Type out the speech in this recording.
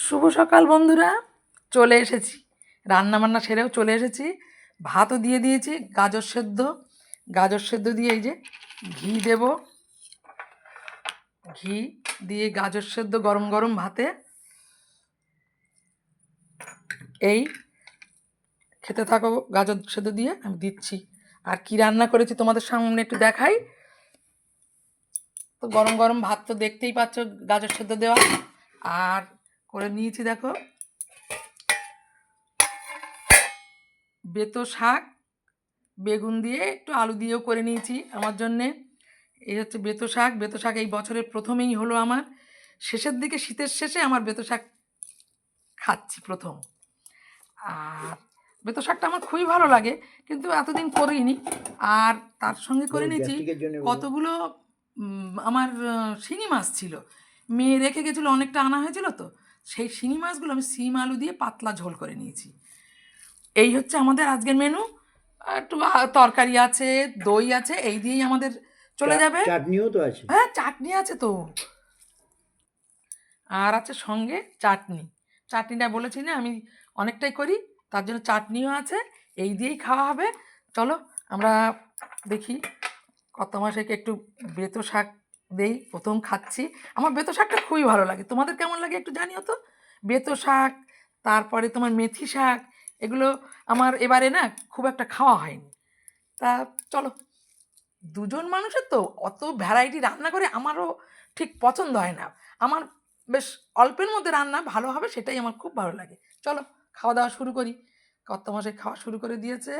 শুভ সকাল বন্ধুরা, চলে এসেছি। রান্না বান্না সেরেও চলে এসেছি। ভাতও দিয়ে দিয়েছি, গাজর সেদ্ধ দিয়ে এই যে ঘি দেব, ঘি দিয়ে গাজর সেদ্ধ গরম গরম ভাতে এই খেতে থাকো। গাজর সেদ্ধ দিয়ে আমি দিচ্ছি। আর কি রান্না করেছি তোমাদের সামনে একটু দেখাই। তো গরম গরম ভাত তো দেখতেই পাচ্ছ, গাজর সেদ্ধ দেওয়া। আর করে নিয়েছি দেখো বেতো শাক, বেগুন দিয়ে একটু আলু দিয়েও করে নিয়েছি আমার জন্যে। এই হচ্ছে বেতো শাক এই বছরের প্রথমেই হলো আমার, শেষের দিকে শীতের শেষে আমার বেতো শাক খাচ্ছি প্রথম। আর বেতো শাকটা আমার খুবই ভালো লাগে, কিন্তু এতদিন করিনি। আর তার সঙ্গে করে নিয়েছি কতগুলো আমার শিঙি মাছ ছিল, মেয়ে রেখে গেছিলো, অনেকটা আনা হয়েছিল। তো সেই শিঙি মাছগুলো আমি সিম আলু দিয়ে পাতলা ঝোল করে নিয়েছি। এই হচ্ছে আমাদের আজকের মেনু। একটু তরকারি আছে, দই আছে, এই দিয়েই আমাদের চলে যাবে। চাটনিও তো আছে। হ্যাঁ, চাটনি আছে তো। আর আছে সঙ্গে চাটনিটা বলেছি না আমি অনেকটাই করি, তার জন্য চাটনিও আছে। এই দিয়েই খাওয়া হবে। চলো আমরা দেখি কত মাসেকে একটু বেতো শাক দেই, প্রথম খাচ্ছি। আমার বেতো শাকটা খুবই ভালো লাগে, তোমাদের কেমন লাগে একটু জানিও তো। বেতো শাক, তারপরে তোমার মেথি শাক, এগুলো আমার এবারে না খুব একটা খাওয়া হয়নি। তা চলো, দুজন মানুষের তো অত ভ্যারাইটি রান্না করে আমারও ঠিক পছন্দ হয় না। আমার বেশ অল্পের মধ্যে রান্না ভালো হবে, সেটাই আমার খুব ভালো লাগে। চলো খাওয়া দাওয়া শুরু করি। কর্তামশাই খাওয়া শুরু করে দিয়েছে।